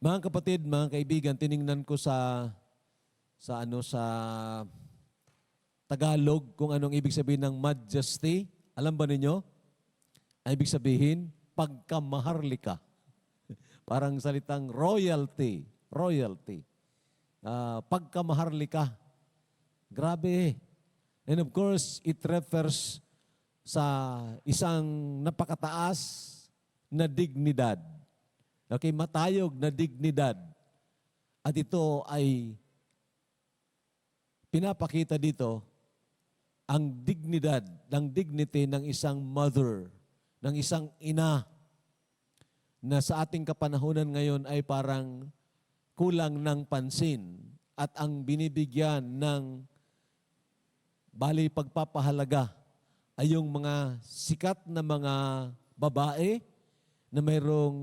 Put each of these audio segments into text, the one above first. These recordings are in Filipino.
Mga kapatid, mga kaibigan, tiningnan ko sa Tagalog kung anong ibig sabihin ng majesty. Alam ba ninyo? Ang ibig sabihin, pagkamaharlika. Parang salitang royalty. Royalty. Pagkamaharlika. Grabe. And of course, it refers sa isang napakataas na dignidad. Okay, matayog na dignidad. At ito ay pinapakita dito ang dignidad, ng dignity ng isang mother, ng isang ina na sa ating kapanahunan ngayon ay parang kulang ng pansin at ang binibigyan ng bali pagpapahalaga ay yung mga sikat na mga babae na mayroong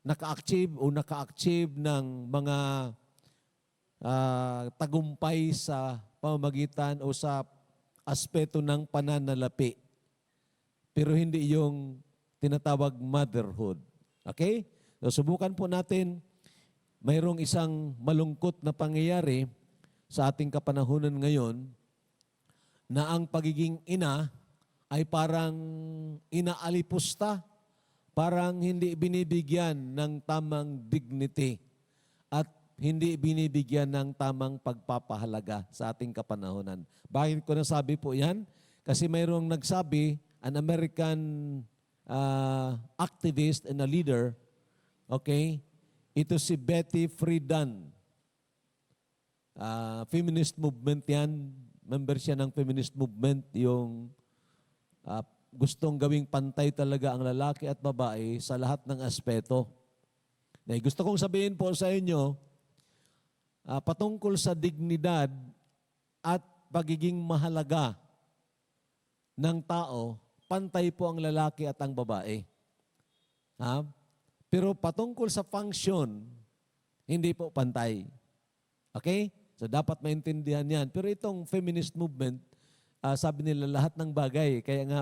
naka-achieve ng mga tagumpay sa pamamagitan o sa aspeto ng pananalapi. Pero hindi yung tinatawag motherhood. Okay? So, subukan po natin, mayroong isang malungkot na pangyayari sa ating kapanahunan ngayon na ang pagiging ina ay parang inaalipusta, parang hindi binibigyan ng tamang dignity at hindi binibigyan ng tamang pagpapahalaga sa ating kapanahunan. Bakit ko nasabi po yan? Kasi mayroong nagsabi, an American activist and a leader, okay, ito si Betty Friedan. Feminist movement yan. Member siya ng feminist movement, yung gustong gawing pantay talaga ang lalaki at babae sa lahat ng aspeto. Gusto kong sabihin po sa inyo, patungkol sa dignidad at pagiging mahalaga ng tao, pantay po ang lalaki at ang babae. Pero patungkol sa function, hindi po pantay. Okay? So dapat maintindihan yan. Pero itong feminist movement, sabi nila lahat ng bagay. Kaya nga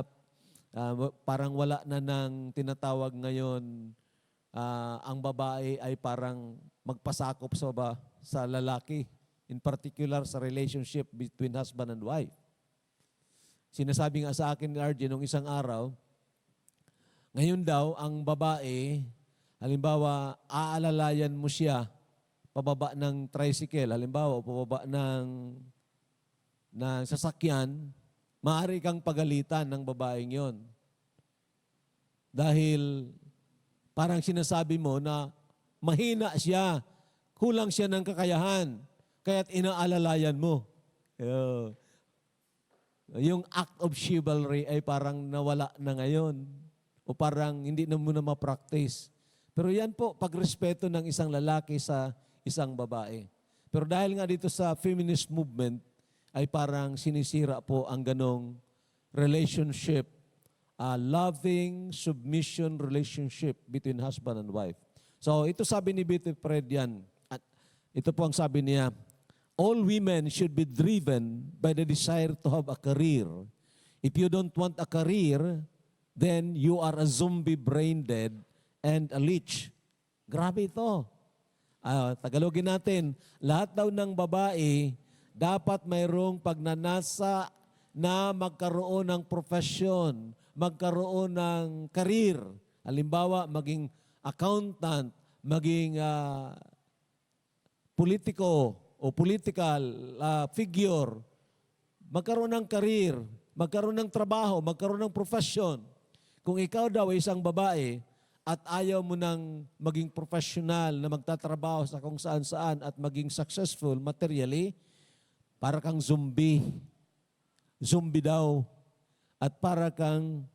parang wala na ng tinatawag ngayon ang babae ay parang magpasakop sa lalaki. In particular sa relationship between husband and wife. Sinasabi nga sa akin ni RJ nung isang araw, ngayon daw ang babae, halimbawa aalalayan mo siya pababa ng tricycle, halimbawa pababa ng sasakyan, maaari kang pagalitan ng babaeng yon. Dahil parang sinasabi mo na mahina siya, kulang siya ng kakayahan, kaya't inaalalayan mo. Yung act of chivalry ay parang nawala na ngayon o parang hindi na muna ma-practice. Pero yan po, pagrespeto ng isang lalaki sa isang babae. Pero dahil nga dito sa feminist movement, ay parang sinisira po ang ganong relationship, loving submission relationship between husband and wife. So ito sabi ni Betty Friedan, at ito po ang sabi niya, all women should be driven by the desire to have a career. If you don't want a career, then you are a zombie brain dead and a leech. Grabe ito. Tagalogin natin, lahat daw ng babae dapat mayroong pagnanasa na magkaroon ng profession, magkaroon ng career. Halimbawa, maging accountant, maging politiko o political figure, magkaroon ng career, magkaroon ng trabaho, magkaroon ng profession. Kung ikaw daw ay isang babae, at ayaw mo nang maging professional na magtatrabaho sa kung saan-saan at maging successful materially, para kang zombie. Zombie daw. At para kang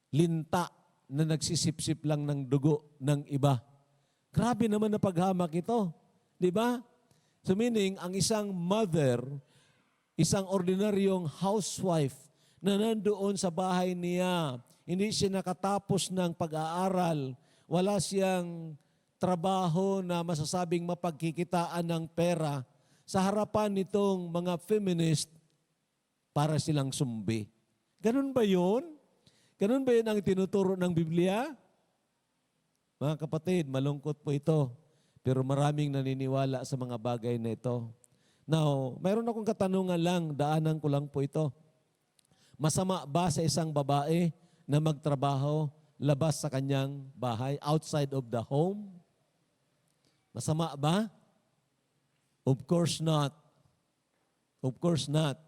linta na nagsisipsip lang ng dugo ng iba. Grabe naman na paghamak ito. Di ba? So meaning, ang isang mother, isang ordinaryong housewife na nandoon sa bahay niya, hindi siya nakatapos ng pag-aaral, wala siyang trabaho na masasabing mapagkikitaan ng pera, sa harapan nitong mga feminist, para silang sumbi. Ganun ba yun? Ganun ba yun ang tinuturo ng Biblia? Mga kapatid, malungkot po ito. Pero maraming naniniwala sa mga bagay na ito. Now, mayroon akong katanungan lang, daanan ko lang po ito. Masama ba sa isang babae na magtrabaho labas sa kanyang bahay, outside of the home? Masama ba? Of course not. Of course not.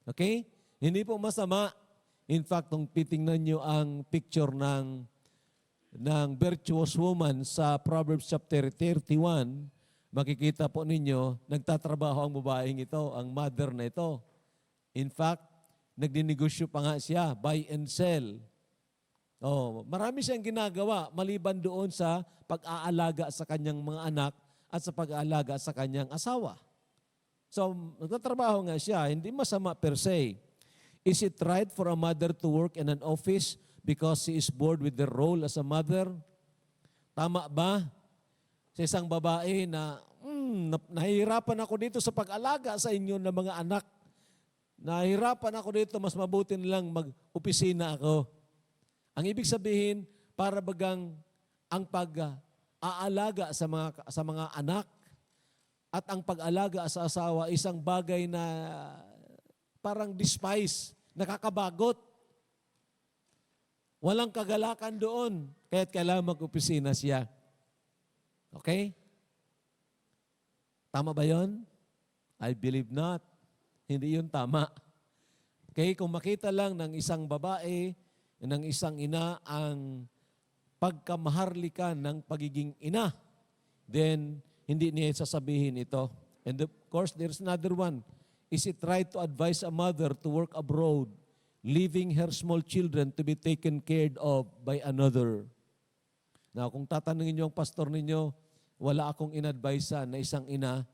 Okay? Hindi po masama. In fact, kung titingnan nyo ang picture ng virtuous woman sa Proverbs chapter 31, makikita po ninyo, nagtatrabaho ang babaeng ito, ang mother na ito. In fact, nagdinegosyo pa nga siya, buy and sell. Oh, marami siyang ginagawa maliban doon sa pag-aalaga sa kanyang mga anak at sa pag-aalaga sa kanyang asawa. So, nagtatrabaho nga siya, hindi masama per se. Is it right for a mother to work in an office because she is bored with the role as a mother? Tama ba sa isang babae na nahihirapan ako dito sa pag-alaga sa inyo ng mga anak. Nahihirapan ako dito, mas mabuti nilang mag-opisina ako. Ang ibig sabihin, para bagang ang pag-aalaga sa mga anak at ang pag-alaga sa asawa, isang bagay na parang despise, nakakabagot. Walang kagalakan doon, kaya't kailangan mag-opisina siya. Okay? Tama ba yon? I believe not. Hindi yun tama. Okay? Kung makita lang ng isang babae, ng isang ina, ang pagkamaharlika ng pagiging ina, then hindi niya sasabihin ito. And of course, there's another one. Is it right to advise a mother to work abroad, leaving her small children to be taken care of by another? Now, kung tatanungin niyo ang pastor ninyo, wala akong inadvisean na isang ina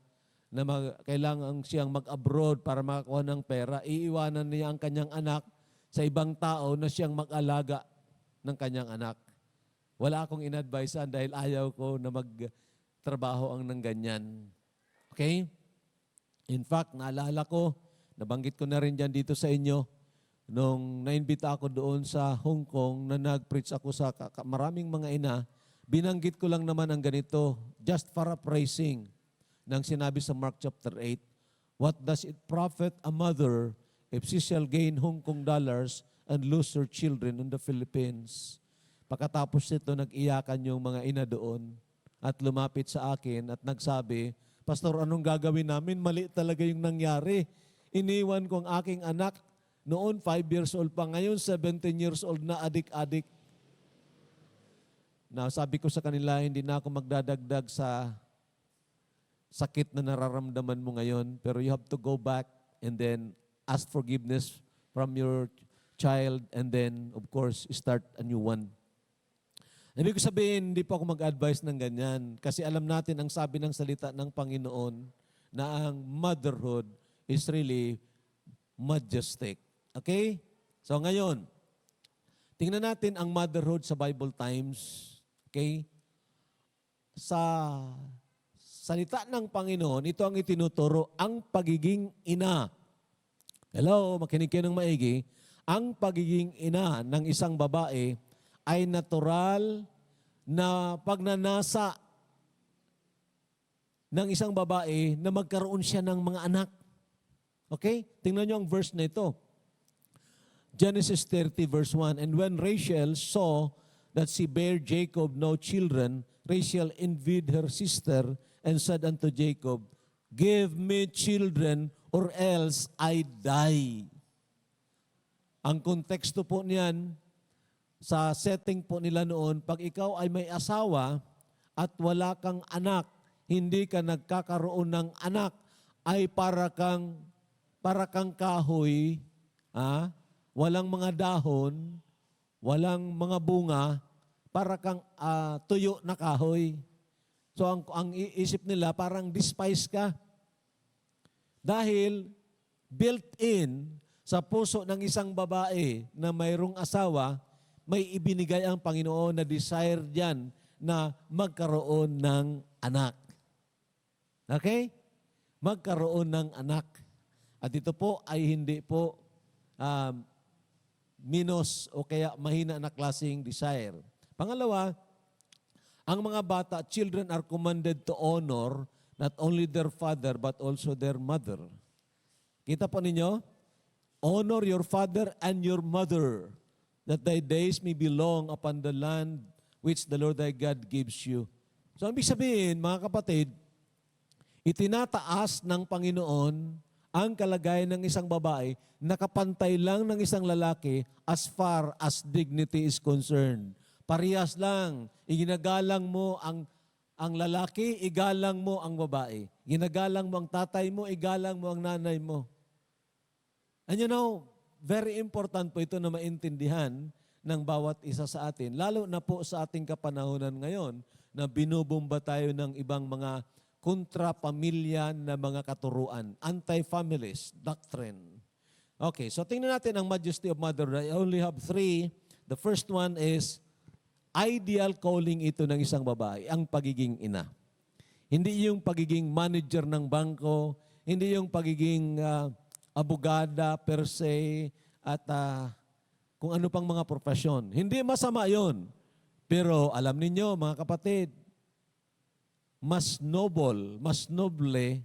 na kailangan siyang mag-abroad para makakuha ng pera, iiwanan niya ang kanyang anak sa ibang tao na siyang mag-alaga ng kanyang anak. Wala akong inadvisean dahil ayaw ko na magtrabaho ang nang ganyan. Okay? In fact, naalala ko, nabanggit ko na rin dyan dito sa inyo, nung naimbita ako doon sa Hong Kong na nag-preach ako sa maraming mga ina, binanggit ko lang naman ang ganito, just paraphrasing ng sinabi sa Mark chapter 8, what does it profit a mother if she shall gain Hong Kong dollars and lose her children in the Philippines? Pagkatapos nito, nag-iyakan yung mga ina doon at lumapit sa akin at nagsabi, Pastor, anong gagawin namin? Mali talaga yung nangyari. Iniwan ko ang aking anak, noon 5 years old pa, ngayon 17 years old na adik-adik. Now, sabi ko sa kanila, hindi na ako magdadagdag sa sakit na nararamdaman mo ngayon, pero you have to go back and then ask forgiveness from your child and then, of course, start a new one. Ibig ko sabihin, hindi po ako mag-advise ng ganyan kasi alam natin ang sabi ng salita ng Panginoon na ang motherhood is really majestic. Okay? So ngayon, tingnan natin ang motherhood sa Bible times. Okay? Sa salita ng Panginoon, ito ang itinuturo, ang pagiging ina. Hello, makinig kayo ng maigi. Ang pagiging ina ng isang babae ay natural na pagnanasa ng isang babae na magkaroon siya ng mga anak. Okay? Tingnan nyo ang verse na ito. Genesis 30 verse 1, and when Rachel saw that she bare Jacob no children, Rachel envied her sister and said unto Jacob, give me children or else I die. Ang konteksto po niyan, sa setting po nila noon, pag ikaw ay may asawa at wala kang anak, hindi ka nagkakaroon ng anak, ay para kang kahoy, walang mga dahon, walang mga bunga, para kang tuyo na kahoy. So ang iisip nila, parang despise ka. Dahil built-in sa puso ng isang babae na mayroong asawa, may ibinigay ang Panginoon na desire diyan na magkaroon ng anak. Okay? Magkaroon ng anak. At ito po ay hindi po minus o kaya mahina na klaseng desire. Pangalawa, Ang mga bata, children are commanded to honor not only their father but also their mother. Kita po ninyo? Honor your father and your mother, that thy days may be long upon the land which the Lord thy God gives you. So, ibig sabihin, mga kapatid, itinataas ng Panginoon ang kalagayan ng isang babae, nakapantay lang ng isang lalaki as far as dignity is concerned. Parehas lang, iginagalang mo ang lalaki, igalang mo ang babae. Ginagalang mo ang tatay mo, igalang mo ang nanay mo. And you know, very important po ito na maintindihan ng bawat isa sa atin, lalo na po sa ating kapanahonan ngayon na binubomba tayo ng ibang mga kontra-pamilya na mga katuruan, anti-families doctrine. Okay, so tingnan natin ang majesty of motherhood. I only have 3. The first one is ideal calling ito ng isang babae, ang pagiging ina. Hindi yung pagiging manager ng bangko, hindi yung pagiging abogada per se, at kung ano pang mga profesyon. Hindi masama yon. Pero alam ninyo, mga kapatid, mas noble, mas noble,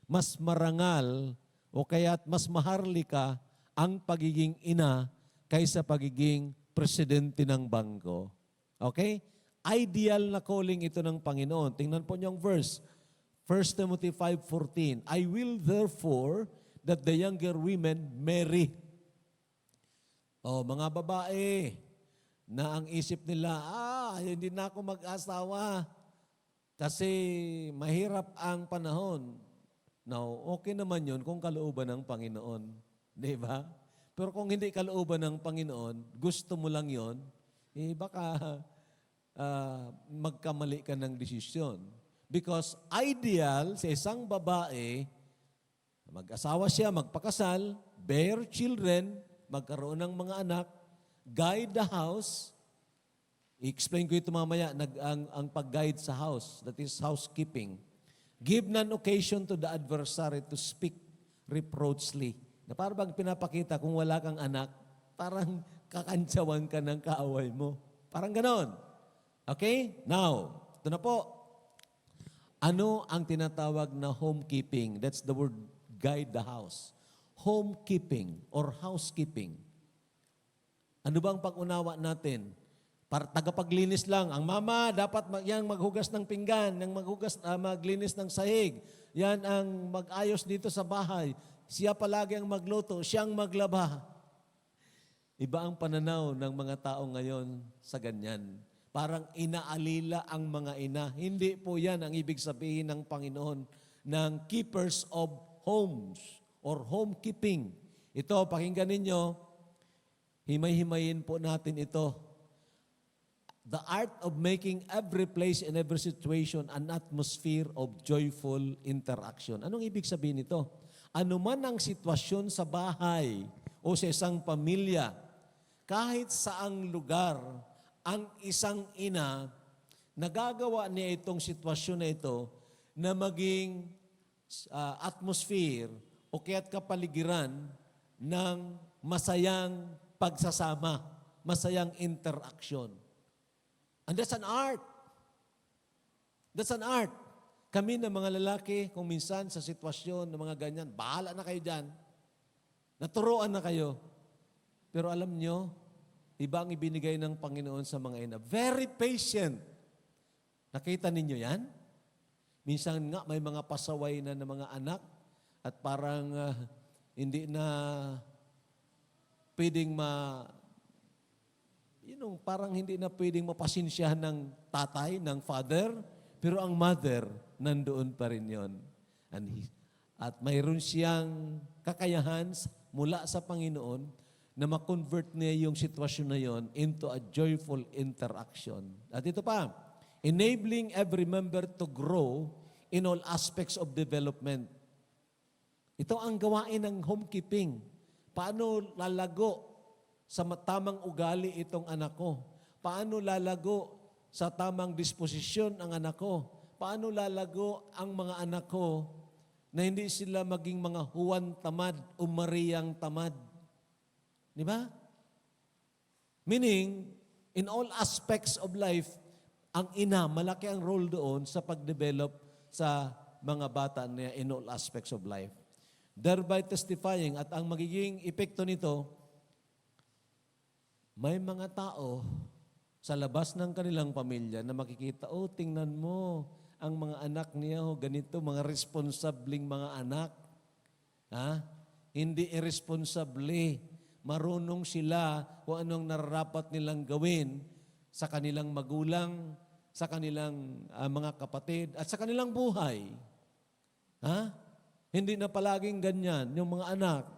mas marangal, o kaya't mas maharlika ang pagiging ina kaysa pagiging presidente ng bangko. Okay? Ideal na calling ito ng Panginoon. Tingnan po niyo ang verse. 1 Timothy 5:14. I will therefore that the younger women marry. Mga babae na ang isip nila, hindi na ako mag-asawa kasi mahirap ang panahon. Now, okay naman yun kung kalooban ng Panginoon. Di ba? Pero kung hindi kalooban ng Panginoon, gusto mo lang yon, baka magkamali ka ng desisyon. Because ideal sa isang babae, mag-asawa siya, magpakasal, bear children, magkaroon ng mga anak, guide the house. I-explain ko ito mamaya, ang pag-guide sa house, that is housekeeping. Give none occasion to the adversary to speak reproachfully. Na parang bang pinapakita kung wala kang anak, parang kakantsawan ka ng kaaway mo. Parang ganon. Okay? Now, ito na po. Ano ang tinatawag na homekeeping? That's the word guide the house. Homekeeping or housekeeping. Ano bang pag-unawa natin? Tagapaglinis lang. Ang mama, dapat yan maghugas ng pinggan, maglinis ng sahig. Yan ang mag-ayos dito sa bahay. Siya palagi ang magluto, siyang maglaba. Iba ang pananaw ng mga tao ngayon sa ganyan. Parang inaalila ang mga ina. Hindi po yan ang ibig sabihin ng Panginoon ng keepers of homes or homekeeping. Ito, pakinggan ninyo, himay-himayin po natin ito. The art of making every place and every situation an atmosphere of joyful interaction. Anong ibig sabihin nito? Ano man ang sitwasyon sa bahay o sa isang pamilya, kahit saang lugar, ang isang ina, nagagawa niya itong sitwasyon na ito na maging atmosphere o kaya't kapaligiran ng masayang pagsasama, masayang interaction. And that's an art. That's an art. Kami na mga lalaki, kung minsan sa sitwasyon ng mga ganyan, bahala na kayo dyan. Naturuan na kayo. Pero alam nyo, iba ang ibinigay ng Panginoon sa mga ina. Very patient. Nakita ninyo yan? Minsan nga may mga pasaway na ng mga anak at parang hindi na pwedeng parang hindi na pwedeng mapasensyahan ng tatay, ng father, pero ang mother, nandoon pa rin yon. At mayroon siyang kakayahan mula sa Panginoon na ma-convert niya yung sitwasyon na yon into a joyful interaction. At ito pa, enabling every member to grow in all aspects of development. Ito ang gawain ng homekeeping. Paano lalago sa tamang ugali itong anak ko? Paano lalago sa tamang disposisyon ang anak ko? Paano lalago ang mga anak ko na hindi sila maging mga Juan tamad o Mariang tamad? Di ba? Meaning, in all aspects of life, Ang ina, malaki ang role doon sa pag-develop sa mga bata niya in all aspects of life. Thereby testifying, at ang magiging epekto nito, may mga tao sa labas ng kanilang pamilya na makikita, oh, tingnan mo, ang mga anak niya, oh, ganito, mga responsabling mga anak. Ha? Hindi irresponsable. Marunong sila kung anong nararapat nilang gawin sa kanilang magulang, sa kanilang mga kapatid, at sa kanilang buhay. Ha? Hindi na palaging ganyan yung mga anak.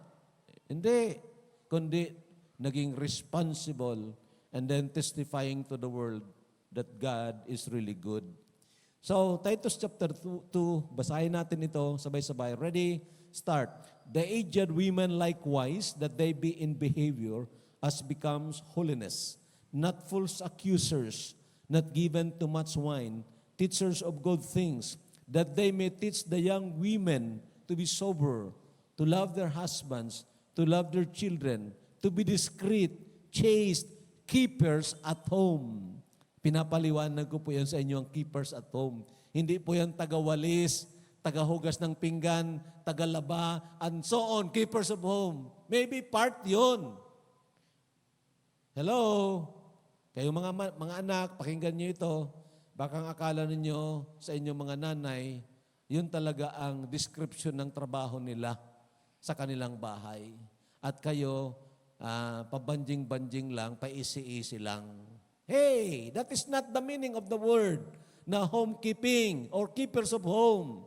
Hindi. Kundi naging responsible and then testifying to the world that God is really good. So, Titus chapter 2, basahin natin ito sabay-sabay. Ready? Start. The aged women likewise, that they be in behavior as becomes holiness, not false accusers, not given to much wine, teachers of good things, that they may teach the young women to be sober, to love their husbands, to love their children, to be discreet, chaste, keepers at home. Pinapaliwanag ko po yan sa inyo, ang keepers at home. Hindi po yan tagawalis, tagahugas ng pinggan, tagalaba, and so on, keepers of home. Maybe part yun. Hello? Kayo mga anak, pakinggan niyo ito. Baka ang akala ninyo sa inyong mga nanay, yun talaga ang description ng trabaho nila sa kanilang bahay. At kayo, pabanjing-banjing lang, paisi-isi lang. Hey, that is not the meaning of the word na homekeeping or keepers of home.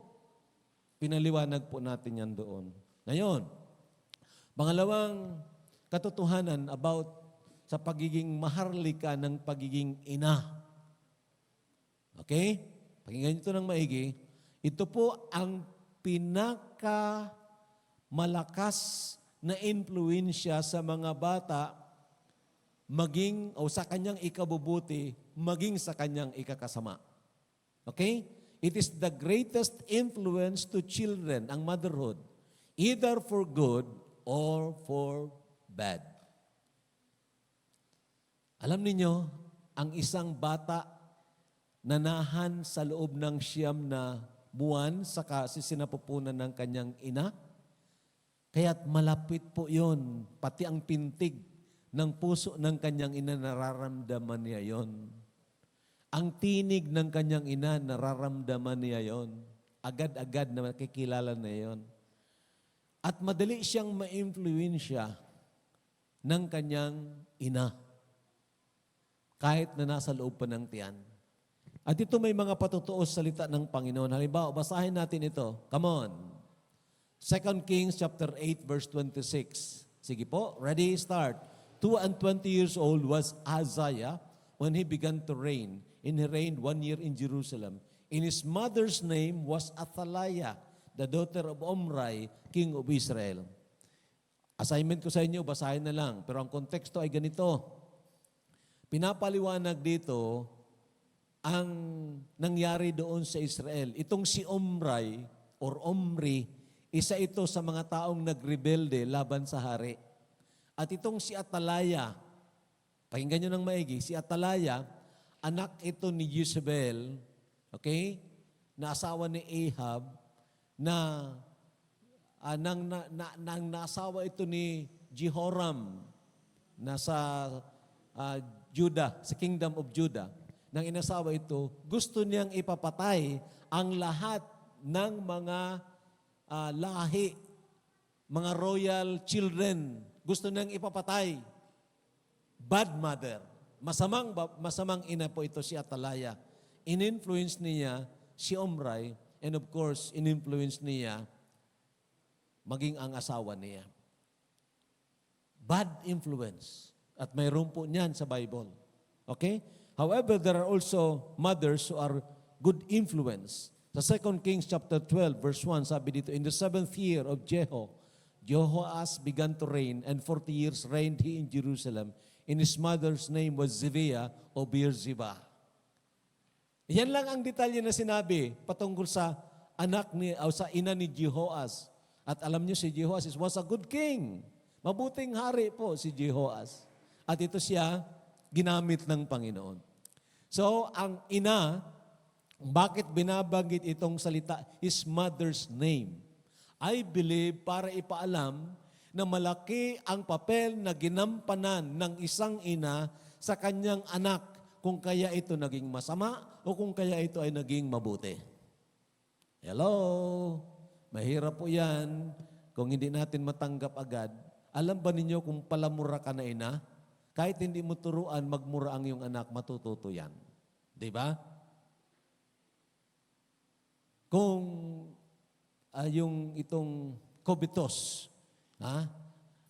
Pinaliwanag po natin yan doon. Ngayon, pangalawang katotohanan about sa pagiging maharlika ng pagiging ina. Okay? Pakinggan nyo ito ng maigi. Ito po ang pinakamalakas na impluensya sa mga bata maging o sa kanyang ikabubuti, maging sa kanyang ikakasama. Okay? It is the greatest influence to children, ang motherhood, either for good or for bad. Alam niyo, ang isang bata nanahan sa loob ng 9 na buwan sa sinapupunan ng kanyang ina, kaya't malapit po yon, pati ang pintig ng puso ng kanyang ina, nararamdaman niya yon. Ang tinig ng kanyang ina, nararamdaman niya yon. Agad-agad na makikilala na yon. At madali siyang ma-influensya ng kanyang ina, kahit na nasa loob pa ng tiyan. At ito may mga patutuos salita ng Panginoon. Halimbawa, basahin natin ito. Come on. 2 Kings chapter 8 verse 26. Sige po, ready, start. 22 years old was Ahaziah when he began to reign, and he reigned 1 year in Jerusalem. And his mother's name was Athaliah, the daughter of Omri, king of Israel. Assignment ko sa inyo, basahin na lang. Pero ang konteksto ay ganito. Pinapaliwanag dito ang nangyari doon sa Israel. Itong si Omri, or Omri, isa ito sa mga taong nagrebelde laban sa hari. At itong si Athaliah, pakinggan nyo ng maigi, si Athaliah, anak ito ni Jezebel, okay, na asawa ni Ahab, na nang nasawa ito ni Jehoram, nasa Judah, sa kingdom of Judah. Nang inasawa ito, gusto niyang ipapatay ang lahat ng mga lahi, mga royal children. Gusto niyang ipapatay. Bad mother. Masamang ina po ito si Athaliah. In-influence niya si Omri, and of course, in-influence niya maging ang asawa niya. Bad influence. At mayroon po niyan sa Bible. Okay? However, there are also mothers who are good influence. Sa 2 Kings chapter 12, verse 1, sabi dito, in the 7th year of Jehoahaz began to reign, and 40 years reigned he in Jerusalem. And his mother's name was Zibiah o Beersheba. Yan lang ang detalye na sinabi patungkol sa anak ni o sa ina ni Jehoahaz. At alam niyo si Jehoahaz was a good king. Mabuting hari po si Jehoahaz. At ito siya ginamit ng Panginoon. So, ang ina, bakit binabanggit itong salita, his mother's name? I believe para ipaalam na malaki ang papel na ginampanan ng isang ina sa kanyang anak kung kaya ito naging masama o kung kaya ito ay naging mabuti. Hello? Mahirap po yan kung hindi natin matanggap agad. Alam ba ninyo kung palamura ka na ina? Kahit hindi mo turuan, magmura ang iyong anak, matututo yan. Di ba? Kung yung itong kobitos,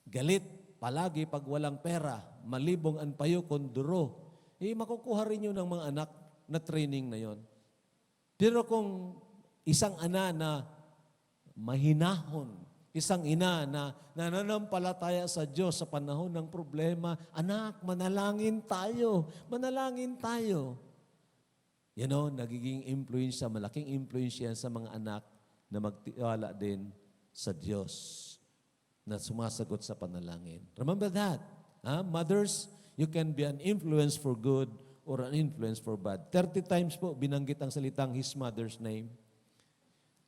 galit palagi pag walang pera, malibong ang payo konduro, makukuha rin yun ng mga anak na training na yon. Pero kung isang ana na mahinahon, isang ina na nananampalataya sa Diyos sa panahon ng problema, anak, manalangin tayo, manalangin tayo. Nagiging influensya, malaking influensya sa mga anak na magtiwala din sa Diyos na sumasagot sa panalangin. Remember that. Mothers, you can be an influence for good or an influence for bad. 30 times po binanggit ang salitang his mother's name.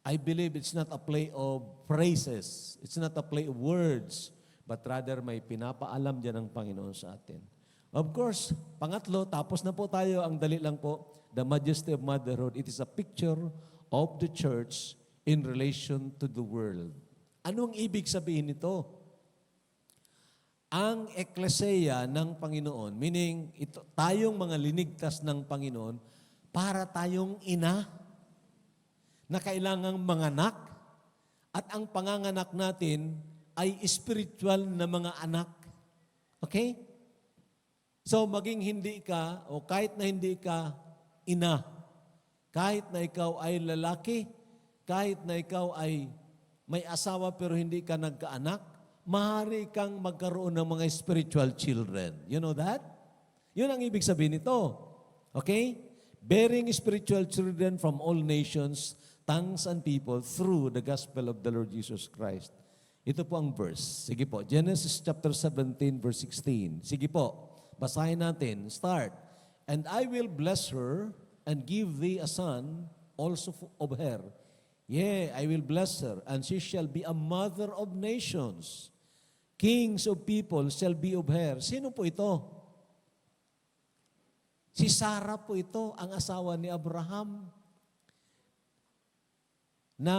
I believe it's not a play of phrases. It's not a play of words. But rather may pinapaalam dyan ang Panginoon sa atin. Of course, pangatlo, tapos na po tayo, ang dali lang po, the majesty of motherhood. It is a picture of the church in relation to the world. Anong ibig sabihin nito? Ang ekleseya ng Panginoon, meaning tayong mga linigtas ng Panginoon, para tayong ina na kailangang manganak at ang panganganak natin ay spiritual na mga anak. Okay? So maging hindi ka o kahit na hindi ka ina, kahit na ikaw ay lalaki, kahit na ikaw ay may asawa pero hindi ka nagkaanak, maaari kang magkaroon ng mga spiritual children. You know that? Yun ang ibig sabihin nito. Okay? Bearing spiritual children from all nations, tongues and people through the gospel of the Lord Jesus Christ. Ito po ang verse. Sige po, Genesis chapter 17 verse 16. Sige po, basahin natin. Start. And I will bless her and give thee a son also of her. Yea, I will bless her, and she shall be a mother of nations. Kings of people shall be of her. Sino po ito? Si Sarah po ito, ang asawa ni Abraham. Na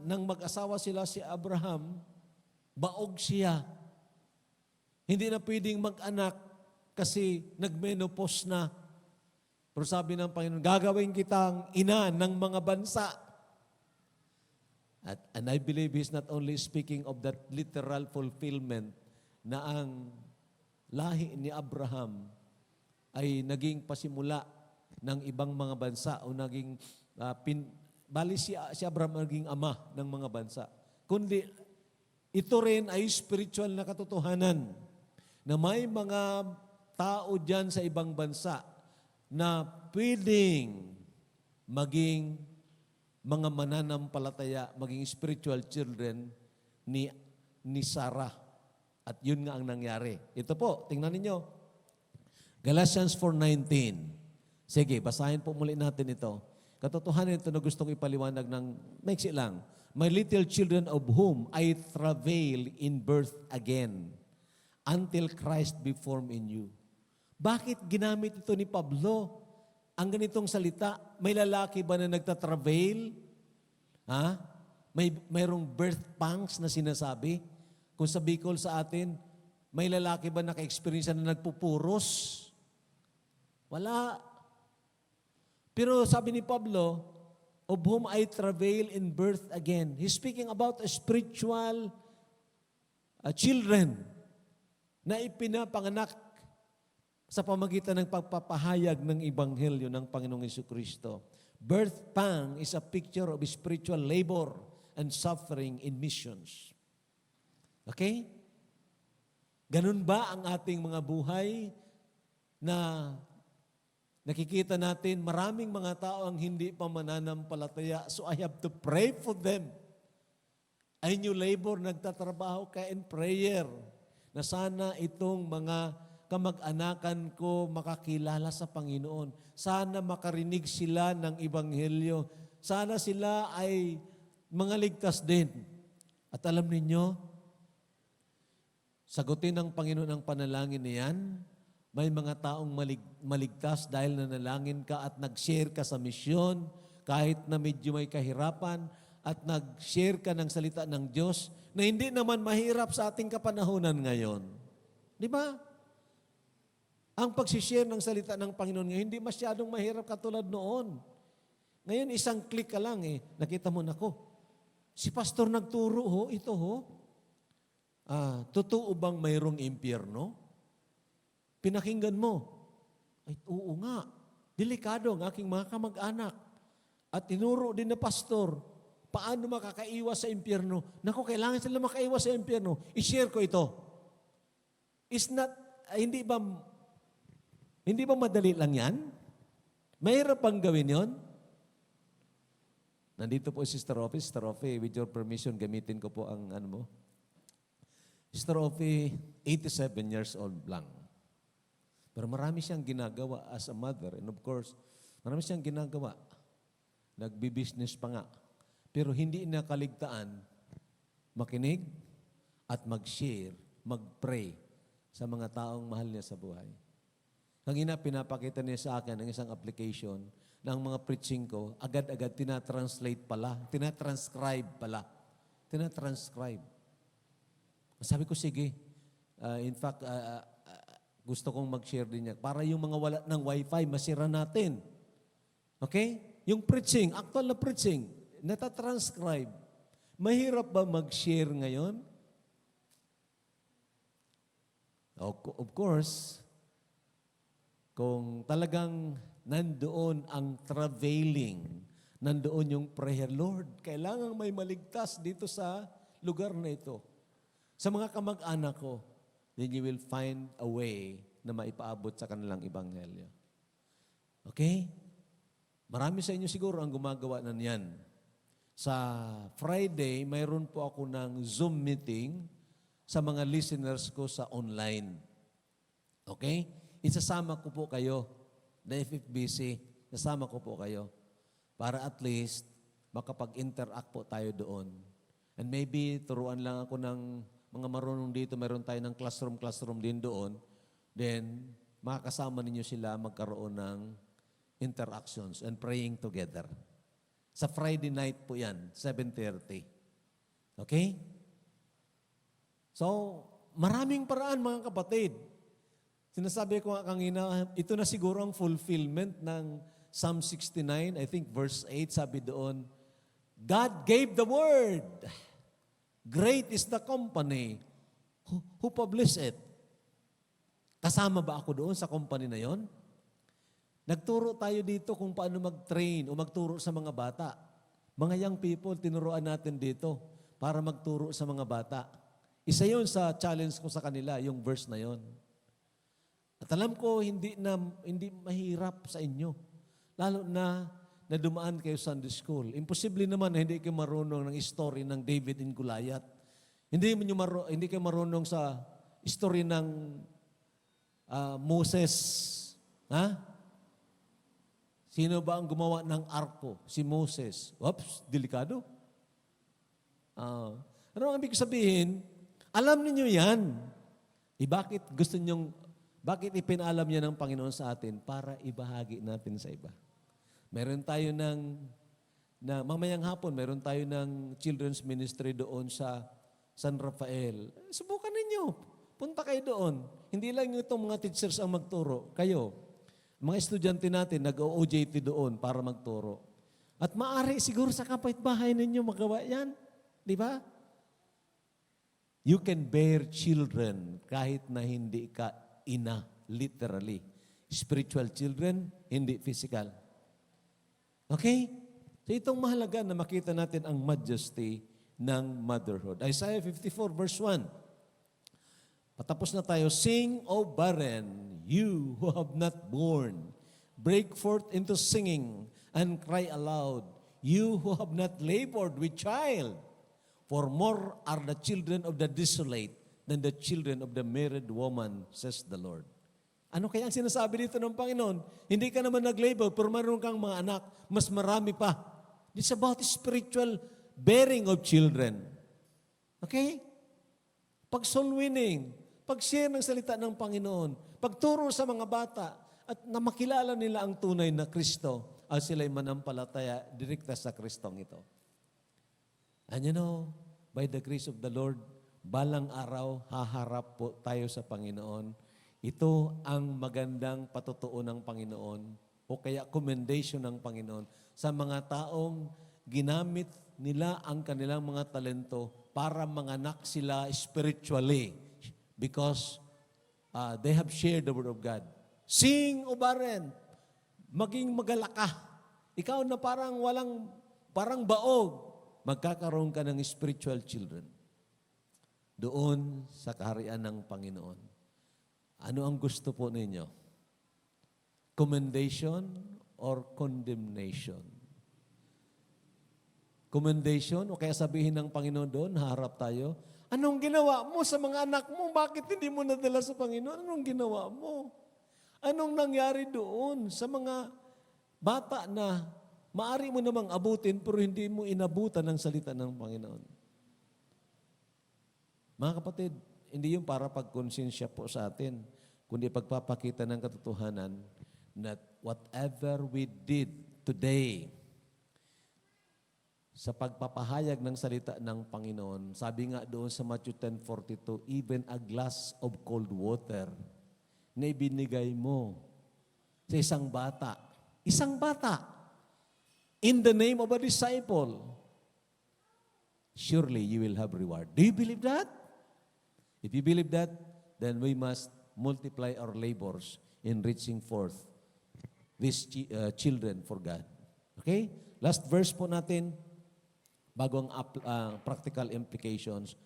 nang mag-asawa sila si Abraham, baog siya. Hindi na pwedeng mag-anak kasi nagmenopause na. Pero sabi ng Panginoon, gagawin kitang ina ng mga bansa. And I believe He's not only speaking of that literal fulfillment na ang lahi ni Abraham ay naging pasimula ng ibang mga bansa o naging bali si Abraham naging ama ng mga bansa. Kundi ito rin ay spiritual na katotohanan na may mga tao dyan sa ibang bansa na pwedeng maging mga mananampalataya, maging spiritual children ni Sarah. At yun nga ang nangyari. Ito po, tingnan ninyo. Galatians 4:19. Sige, basahin po muli natin ito. Katotohanan ito na gustong ipaliwanag ng maiksi lang. My little children of whom I travail in birth again until Christ be formed in you. Bakit ginamit ito ni Pablo? Ang ganitong salita, may lalaki ba na nagtatravail? Mayroong birth pangs na sinasabi? Kung sa Bicol sa atin, may lalaki ba naka-experience na nagpupuros? Wala. Pero sabi ni Pablo, of whom I travail in birth again. He's speaking about a spiritual children na ipinapanganak sa pamagitan ng pagpapahayag ng Ebanghelyo ng Panginoong Jesucristo. Birth pang is a picture of spiritual labor and suffering in missions. Okay? Ganun ba ang ating mga buhay na nakikita natin maraming mga tao ang hindi pa mananampalataya, so I have to pray for them. Ay new labor, nagtatrabaho ka in prayer na sana itong mga kamag-anakan ko makakilala sa Panginoon. Sana makarinig sila ng Ebanghelyo. Sana sila ay mga ligtas din. At alam ninyo, sagutin ng Panginoon ang panalangin niyan. May mga taong maligtas dahil nanalangin ka at nag-share ka sa misyon, kahit na medyo may kahirapan, at nag-share ka ng salita ng Diyos na hindi naman mahirap sa ating kapanahunan ngayon. Di ba? Ang pag-share ng salita ng Panginoon ngayon, hindi masyadong mahirap katulad noon. Ngayon, isang click ka lang nakita mo na ko. Si pastor nagturo ito totoo bang mayroong impyerno? Pinakinggan mo. Ay, oo nga. Delikado ang aking mga kamag-anak. At tinuro din na pastor, paano makakaiwas sa impyerno? Naku, kailangan sila makaiwas sa impyerno. I-share ko ito. Hindi ba madali lang yan? Mahirap bang gawin yon? Nandito po Sister Ophie. Sister Ophie, with your permission, gamitin ko po ang Sister Ophie, 87 years old lang. Pero marami siyang ginagawa as a mother. And of course, marami siyang ginagawa. Nagbi-business pa nga. Pero hindi nakaligtaan makinig at mag-share, mag-pray sa mga taong mahal niya sa buhay. Hangina, pinapakita niya sa akin ng isang application ng mga preaching ko, agad-agad tinatranslate pala, tinatranscribe pala. Tinatranscribe. Sabi ko, sige. In fact, gusto kong mag-share din niya. Para yung mga wala ng wifi, masira natin. Okay? Yung preaching, actual na preaching, natatranscribe. Mahirap ba mag-share ngayon? Of course, kung talagang nandoon ang travailing, nandoon yung prayer, Lord, kailangan may maligtas dito sa lugar na ito. Sa mga kamag-anak ko, then you will find a way na maipaabot sa kanilang ebanghelyo. Okay? Marami sa inyo siguro ang gumagawa na niyan. Sa Friday, mayroon po ako ng Zoom meeting sa mga listeners ko sa online. Okay? Isasama ko po kayo, the FFBC, nasama ko po kayo para at least makapag-interact po tayo doon. And maybe turuan lang ako ng mga marunong dito, meron tayo ng classroom din doon. Then, makakasama ninyo sila magkaroon ng interactions and praying together. Sa Friday night po yan, 7:30. Okay? So, maraming paraan mga kapatid. Sinasabi ko nga kanina, ito na siguro ang fulfillment ng Psalm 69, I think verse 8, sabi doon, God gave the word. Great is the company who published it. Kasama ba ako doon sa company na yon? Nagturo tayo dito kung paano mag-train o magturo sa mga bata. Mga young people, tinuruan natin dito para magturo sa mga bata. Isa yun sa challenge ko sa kanila, yung verse na yon. At alam ko, hindi mahirap sa inyo. Lalo na dumaan kayo Sunday school. Imposible naman na hindi kayo marunong ng story ng David and Goliath. Hindi kayo marunong sa story ng Moses. Ha? Sino ba ang gumawa ng arko? Si Moses. Oops, delikado. Ano ang ibig sabihin? Alam niyo yan. Bakit ipinalam niya ng Panginoon sa atin? Para ibahagi natin sa iba. Meron tayo mamayang hapon, meron tayo ng children's ministry doon sa San Rafael. Subukan ninyo. Punta kayo doon. Hindi lang itong mga teachers ang magturo. Kayo, mga estudyante natin, nag-OJT doon para magturo. At maaari siguro sa kapitbahay ninyo magawa yan. Di ba? You can bear children kahit na hindi ka ina, literally. Spiritual children, hindi physical. Okay? So itong mahalaga na makita natin ang majesty ng motherhood. Isaiah 54 verse 1. Patapos na tayo. Sing, O barren, you who have not born. Break forth into singing and cry aloud, you who have not labored with child. For more are the children of the desolate than the children of the married woman, says the Lord. Ano kaya ang sinasabi dito ng Panginoon? Hindi ka naman nag-labor, pero mayroon kang mga anak, mas marami pa. It's about spiritual bearing of children. Okay? Pag soul winning, pag-share ng salita ng Panginoon, pagturo sa mga bata, at na makilala nila ang tunay na Kristo at sila'y manampalataya direkta sa Kristong ito. And you know, by the grace of the Lord, balang araw, haharap po tayo sa Panginoon. Ito ang magandang patutuo ng Panginoon o kaya commendation ng Panginoon sa mga taong ginamit nila ang kanilang mga talento para manganak sila spiritually because they have shared the Word of God. Sing o barren, maging magalaka. Ikaw na parang baog, magkakaroon ka ng spiritual children doon sa kaharian ng Panginoon. Ano ang gusto po ninyo? Commendation or condemnation? Commendation o kaya sabihin ng Panginoon doon, harap tayo, anong ginawa mo sa mga anak mo? Bakit hindi mo nadala sa Panginoon? Anong ginawa mo? Anong nangyari doon sa mga bata na maari mo namang abutin pero hindi mo inabutan ng salita ng Panginoon? Mga kapatid, hindi yung para pagkonsensya po sa atin, kundi pagpapakita ng katotohanan that whatever we did today sa pagpapahayag ng salita ng Panginoon, sabi nga doon sa Matthew 10:42, even a glass of cold water na ibinigay mo sa isang bata, in the name of a disciple, surely you will have reward. Do you believe that? If you believe that, then we must multiply our labors in reaching forth these children for God. Okay? Last verse po natin, bago ang practical implications.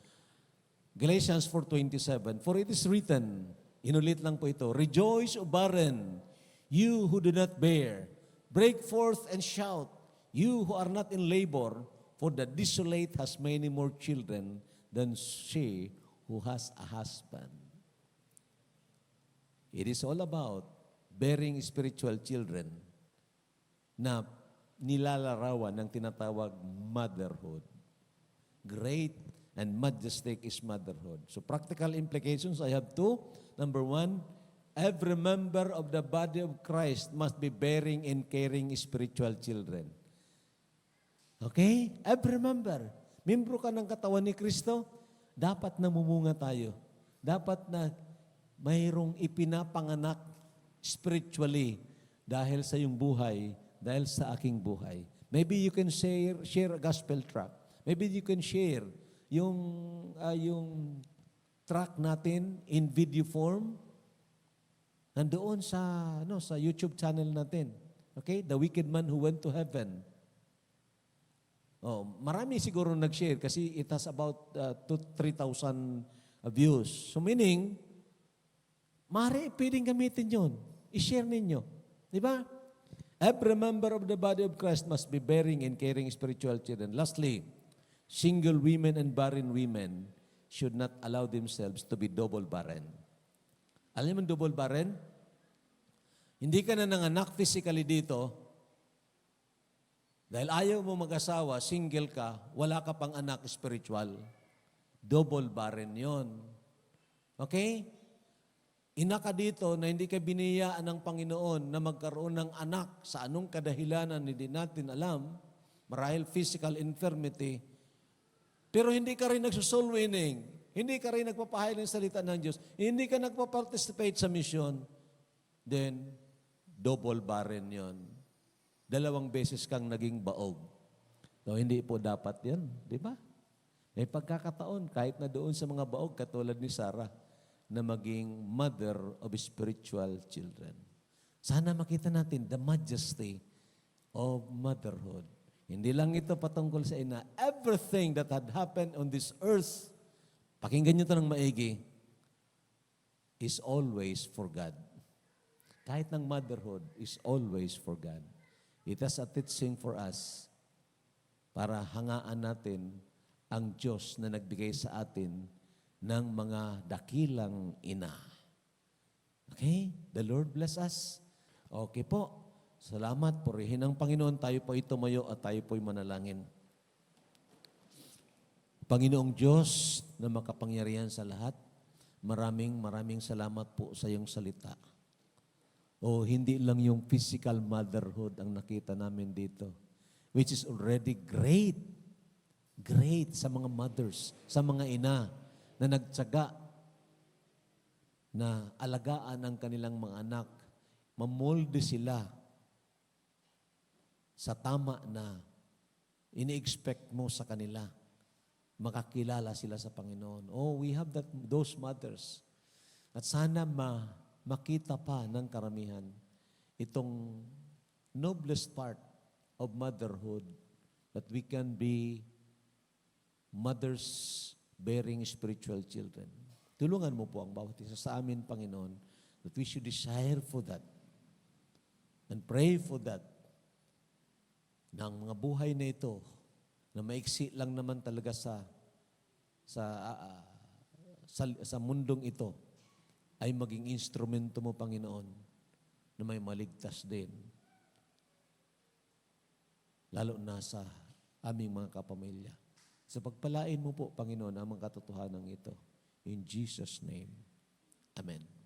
Galatians 4:27, for it is written, inulit lang po ito, rejoice, O barren, you who do not bear. Break forth and shout, you who are not in labor, for the desolate has many more children than she who has a husband. It is all about bearing spiritual children na nilalarawan ng tinatawag motherhood. Great and majestic is motherhood. So practical implications, I have two. Number one, every member of the body of Christ must be bearing and caring spiritual children. Okay? Every member. Membro ka ng katawan ni Kristo, dapat namumunga tayo. Dapat na mayroong ipinapanganak spiritually dahil sa iyong buhay, dahil sa aking buhay. Maybe you can share a gospel tract. Maybe you can share yung tract natin in video form nandoon sa YouTube channel natin. Okay? The Wicked Man Who Went to Heaven. Oh, marami siguro nag-share kasi it has about 3,000 views. So meaning, maaari pwedeng gamitin yun. I-share ninyo. Di ba? Every member of the body of Christ must be bearing and caring spiritual children. Lastly, single women and barren women should not allow themselves to be double barren. Alam mo double barren? Hindi ka na nanganak physically dito, dahil ayaw mo mag-asawa, single ka, wala ka pang anak spiritual. Double barren yon. Okay? Ina ka dito na hindi ka biniyaan ng Panginoon na magkaroon ng anak sa anong kadahilanan hindi natin alam, marahil physical infirmity, pero hindi ka rin nagsusoul winning, hindi ka rin nagpapahayag ng salita ng Diyos, hindi ka nagpa-participate sa mission, then double barren yon. 2 beses kang naging baog. So, hindi po dapat yan, di ba? May pagkakataon, kahit na doon sa mga baog, katulad ni Sarah, na maging mother of spiritual children. Sana makita natin the majesty of motherhood. Hindi lang ito patungkol sa ina. Everything that had happened on this earth, pakinggan nyo ito ng maigi, is always for God. Kahit ng motherhood is always for God. It is a teaching for us para hangaan natin ang Diyos na nagbigay sa atin ng mga dakilang ina. Okay? The Lord bless us. Okay po. Salamat. Purihin ang Panginoon. Tayo po tumayo at tayo po'y manalangin. Panginoong Diyos na makapangyarihan sa lahat, maraming salamat po sa iyong salita. O hindi lang yung physical motherhood ang nakita namin dito, which is already great. Great sa mga mothers, sa mga ina na nagtyaga na alagaan ang kanilang mga anak, mamolde sila sa tama na ini-expect mo sa kanila. Makakilala sila sa Panginoon. Oh, we have those mothers. At sana makita pa ng karamihan itong noblest part of motherhood, that we can be mothers bearing spiritual children. Tulungan mo po ang bawat isa sa amin, Panginoon, that we should desire for that and pray for that, na ang mga buhay na ito, na maiksi lang naman talaga sa mundong ito, ay maging instrumento mo, Panginoon, na may maligtas din. Lalo na sa aming mga kapamilya. Sa pagpalain mo po, Panginoon, ang mga katotohanan ito. In Jesus' name, Amen.